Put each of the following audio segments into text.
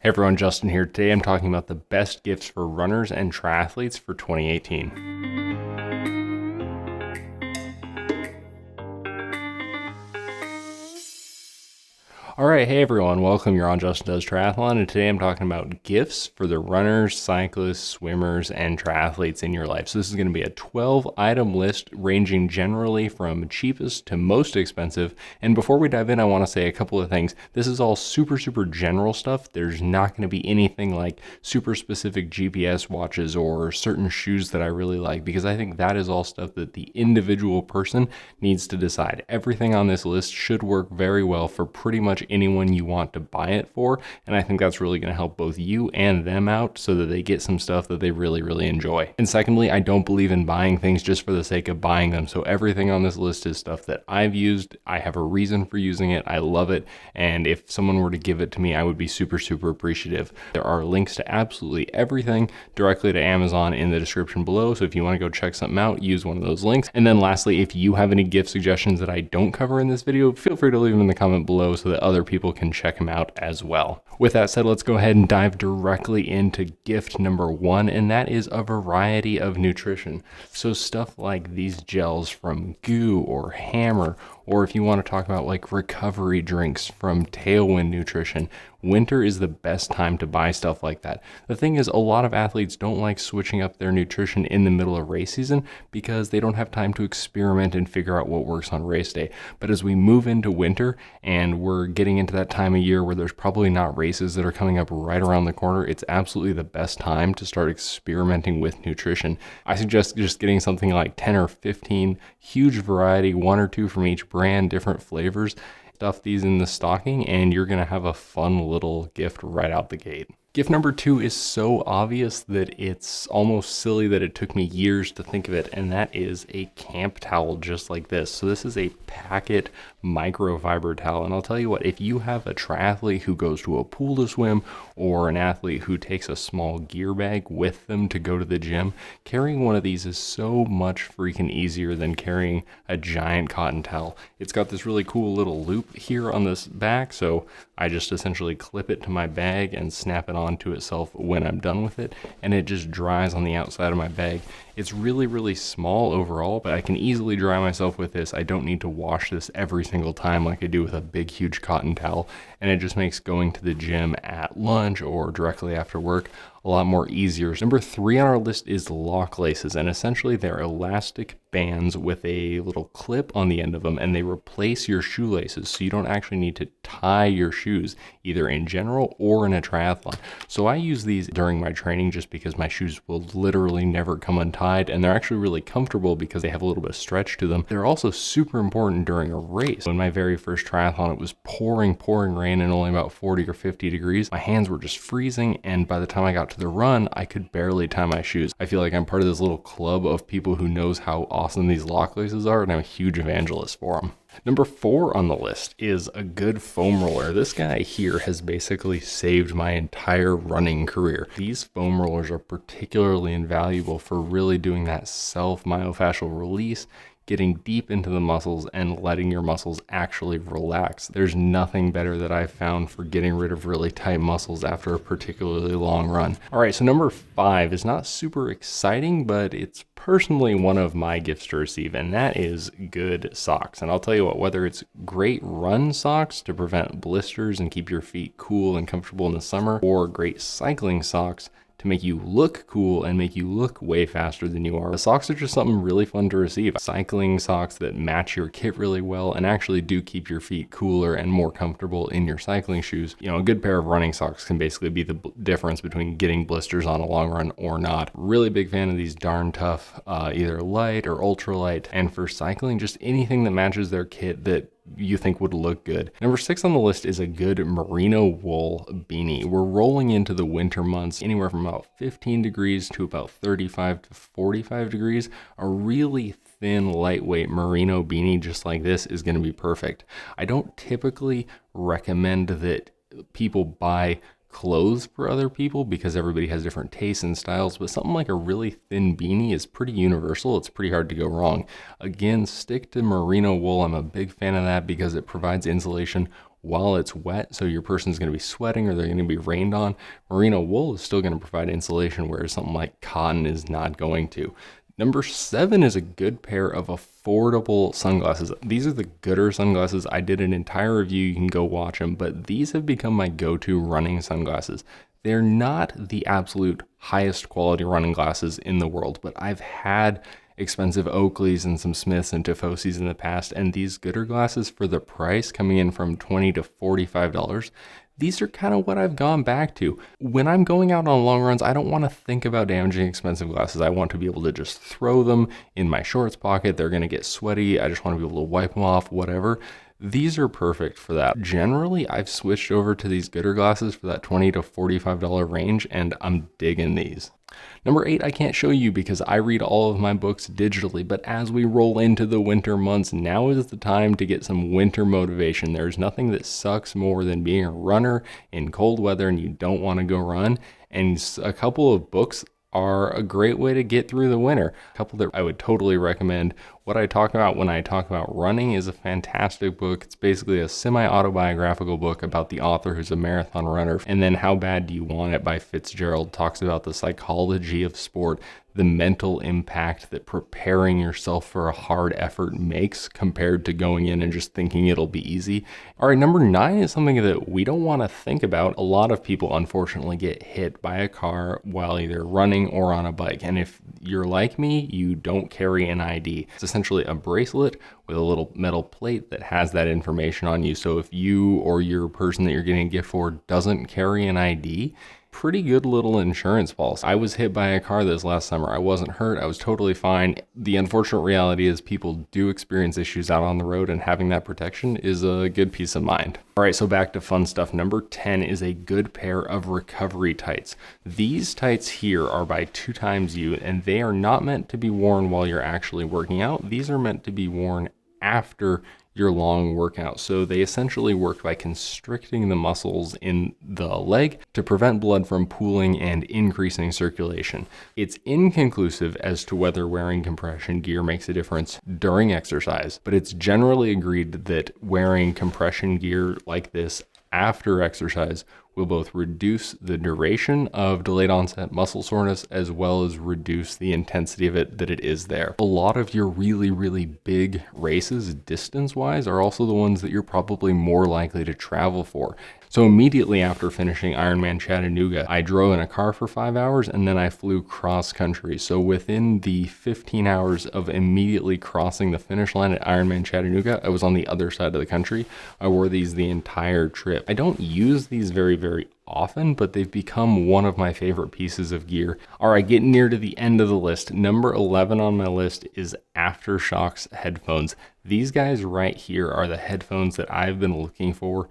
Hey everyone, Justin here. Today I'm talking about the best gifts for runners and triathletes for 2018. Alright, hey everyone, welcome. You're on Justin Does Triathlon, and today I'm talking about gifts for the runners, cyclists, swimmers, and triathletes in your life. So this is going to be a 12-item list ranging generally from cheapest to most expensive. And before we dive in, I want to say a couple of things. This is all super general stuff. There's not going to be anything like super specific GPS watches or certain shoes that I really like, because I think that is all stuff that the individual person needs to decide. Everything on this list should work very well for pretty much anyone you want to buy it for, and I think that's really going to help both you and them out so that they get some stuff that they really enjoy. And secondly, I don't believe in buying things just for the sake of buying them. So everything on this list is stuff that I've used. I have a reason for using it. I love it, and if someone were to give it to me, I would be super appreciative. There are links to absolutely everything directly to Amazon in the description below, so if you want to go check something out, use one of those links. And then lastly, if you have any gift suggestions that I don't cover in this video, feel free to leave them in the comment below so that other people can check them out as well. With that said, let's go ahead and dive directly into gift number one, and that is a variety of nutrition. So stuff like these gels from GOODR or Hammer, or if you want to talk about like recovery drinks from Tailwind Nutrition, winter is the best time to buy stuff like that. The thing is, a lot of athletes don't like switching up their nutrition in the middle of race season because they don't have time to experiment and figure out what works on race day. But as we move into winter and we're getting into that time of year where there's probably not races that are coming up right around the corner, it's absolutely the best time to start experimenting with nutrition. I suggest just getting something like 10 or 15, huge variety, one or two from each brand, different flavors. Stuff these in the stocking and you're gonna have a fun little gift right out the gate. Gift number two is so obvious that it's almost silly that it took me years to think of it, and that is a camp towel just like this. So this is a packet microfiber towel, and I'll tell you what, if you have a triathlete who goes to a pool to swim or an athlete who takes a small gear bag with them to go to the gym, carrying one of these is so much freaking easier than carrying a giant cotton towel. It's got this really cool little loop here on this back, so I just essentially clip it to my bag and snap it onto itself when I'm done with it, and it just dries on the outside of my bag. It's really small overall, but I can easily dry myself with this. I don't need to wash this every single time like I do with a big huge cotton towel, and it just makes going to the gym at lunch or directly after work a lot more easier. Number three on our list is LOCKLACES, and essentially they're elastic bands with a little clip on the end of them, and they replace your shoelaces, so you don't actually need to tie your shoes either in general or in a triathlon. So I use these during my training just because my shoes will literally never come untied, and they're actually really comfortable because they have a little bit of stretch to them. They're also super important during a race. In my very first triathlon, it was pouring rain and only about 40 or 50 degrees. My hands were just freezing, and by the time I got to the run, I could barely tie my shoes. I feel like I'm part of this little club of people who knows how awesome these LOCKLACES are, and I'm a huge evangelist for them. Number four on the list is a good foam roller. This guy here has basically saved my entire running career. These foam rollers are particularly invaluable for really doing that self-myofascial release, getting deep into the muscles and letting your muscles actually relax. There's nothing better that I've found for getting rid of really tight muscles after a particularly long run. All right, so number five is not super exciting, but it's personally one of my gifts to receive, and that is good socks. And I'll tell you what, whether it's great run socks to prevent blisters and keep your feet cool and comfortable in the summer, or great cycling socks to make you look cool and make you look way faster than you are, the socks are just something really fun to receive. Cycling socks that match your kit really well and actually do keep your feet cooler and more comfortable in your cycling shoes. You know, a good pair of running socks can basically be the difference between getting blisters on a long run or not. Really big fan of these Darn Tough, either light or ultralight. And for cycling, just anything that matches their kit that you think would look good. Number six on the list is a good merino wool beanie. We're rolling into the winter months, anywhere from about 15 degrees to about 35 to 45 degrees. A really thin, lightweight merino beanie just like this is going to be perfect. I don't typically recommend that people buy clothes for other people because everybody has different tastes and styles, but something like a really thin beanie is pretty universal. It's pretty hard to go wrong. Again, stick to merino wool. I'm a big fan of that because it provides insulation while it's wet, so your person's going to be sweating or they're going to be rained on. Merino wool is still going to provide insulation, whereas something like cotton is not going to. Number 7 is a good pair of affordable sunglasses. These are the GOODR sunglasses. I did an entire review, you can go watch them, but these have become my go-to running sunglasses. They're not the absolute highest quality running glasses in the world, but I've had expensive Oakleys and some Smiths and Tifosis in the past, and these GOODR glasses, for the price coming in from $20 to $45, these are kind of what I've gone back to. When I'm going out on long runs, I don't want to think about damaging expensive glasses. I want to be able to just throw them in my shorts pocket. They're going to get sweaty. I just want to be able to wipe them off, whatever. These are perfect for that. Generally, I've switched over to these GOODR glasses for that $20 to $45 range, and I'm digging these. Number 8, I can't show you because I read all of my books digitally, but as we roll into the winter months, now is the time to get some winter motivation. There's nothing that sucks more than being a runner in cold weather and you don't want to go run, and a couple of books are a great way to get through the winter. A couple that I would totally recommend. What I talk about when I talk about running is a fantastic book. It's basically a semi-autobiographical book about the author who's a marathon runner. And then How Bad Do You Want It by Fitzgerald talks about the psychology of sport, the mental impact that preparing yourself for a hard effort makes compared to going in and just thinking it'll be easy. All right, number 9 is something that we don't want to think about. A lot of people unfortunately get hit by a car while either running or on a bike. And if you're like me, you don't carry an ID. It's essentially a bracelet with a little metal plate that has that information on you. So if you or your person that you're getting a gift for doesn't carry an ID, pretty good little insurance policy. I was hit by a car this last summer. I wasn't hurt. I was totally fine. The unfortunate reality is people do experience issues out on the road, and having that protection is a good peace of mind. All right, so back to fun stuff. Number 10 is a good pair of recovery tights. These tights here are by 2XU, and they are not meant to be worn while you're actually working out. These are meant to be worn after your long workout. So they essentially work by constricting the muscles in the leg to prevent blood from pooling and increasing circulation. It's inconclusive as to whether wearing compression gear makes a difference during exercise, but it's generally agreed that wearing compression gear like this after exercise will both reduce the duration of delayed onset muscle soreness as well as reduce the intensity of it that it is there. A lot of your really, really big races distance-wise are also the ones that you're probably more likely to travel for. So immediately after finishing Ironman Chattanooga, I drove in a car for 5 hours and then I flew cross country. So within the 15 hours of immediately crossing the finish line at Ironman Chattanooga, I was on the other side of the country. I wore these the entire trip. I don't use these very often, but they've become one of my favorite pieces of gear. All right, getting near to the end of the list. Number 11 on my list is AFTERSHOKZ headphones. These guys right here are the headphones that I've been looking for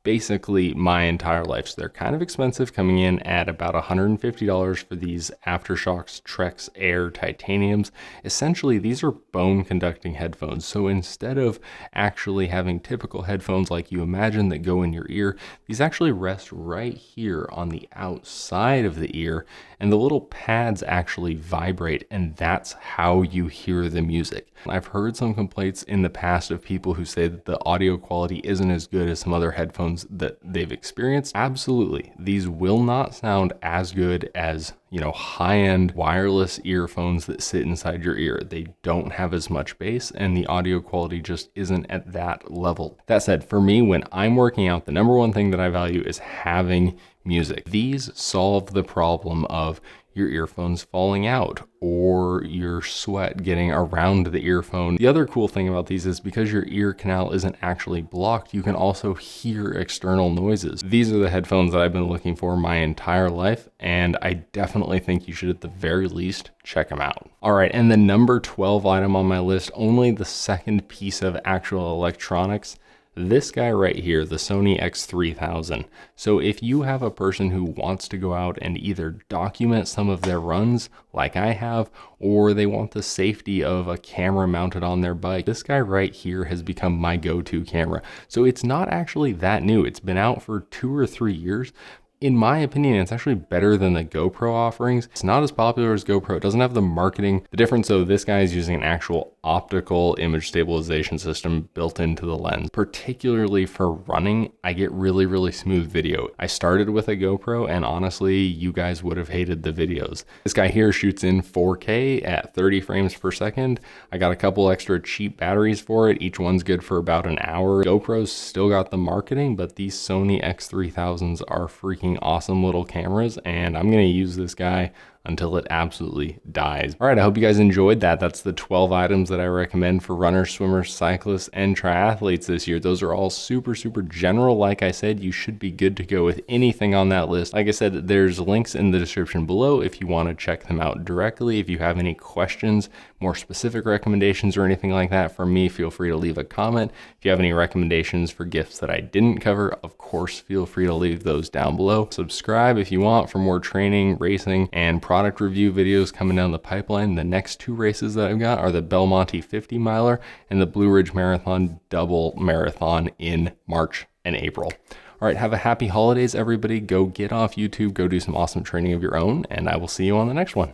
basically my entire life. So they're kind of expensive, coming in at about $150 for these AFTERSHOKZ Trex Air Titaniums. Essentially, these are bone conducting headphones. So instead of actually having typical headphones like you imagine that go in your ear, these actually rest right here on the outside of the ear, and the little pads actually vibrate, and that's how you hear the music. I've heard some complaints in the past of people who say that the audio quality isn't as good as some other headphones that they've experienced. Absolutely, these will not sound as good as, high-end wireless earphones that sit inside your ear. They don't have as much bass, and the audio quality just isn't at that level. That said, for me, when I'm working out, the number one thing that I value is having music. These solve the problem of your earphones falling out or your sweat getting around the earphone. The other cool thing about these is because your ear canal isn't actually blocked, you can also hear external noises. These are the headphones that I've been looking for my entire life, and I definitely think you should at the very least check them out. All right, and the number 12 item on my list, only the second piece of actual electronics, this guy right here, the Sony X3000. So if you have a person who wants to go out and either document some of their runs like I have, or they want the safety of a camera mounted on their bike, this guy right here has become my go-to camera. So it's not actually that new. It's been out for 2 or 3 years. In my opinion, it's actually better than the GoPro offerings. It's not as popular as GoPro. It doesn't have the marketing. The difference though, this guy is using an actual optical image stabilization system built into the lens. Particularly for running, I get really smooth video. I started with a GoPro and honestly, you guys would have hated the videos. This guy here shoots in 4K at 30 frames per second. I got a couple extra cheap batteries for it. Each one's good for about an hour. GoPro's still got the marketing, but these Sony X3000s are freaking awesome little cameras, and I'm gonna use this guy until it absolutely dies. All right, I hope you guys enjoyed that. That's the 12 items that I recommend for runners, swimmers, cyclists, and triathletes this year. Those are all super general. Like I said, you should be good to go with anything on that list. Like I said, there's links in the description below if you want to check them out directly. If you have any questions, more specific recommendations or anything like that from me, feel free to leave a comment. If you have any recommendations for gifts that I didn't cover, of course, feel free to leave those down below. Subscribe if you want for more training, racing, and product review videos coming down the pipeline. The next 2 races that I've got are the Belmonte 50 miler and the Blue Ridge Marathon double marathon in March and April. All right, have a happy holidays, everybody. Go get off YouTube, go do some awesome training of your own, and I will see you on the next one.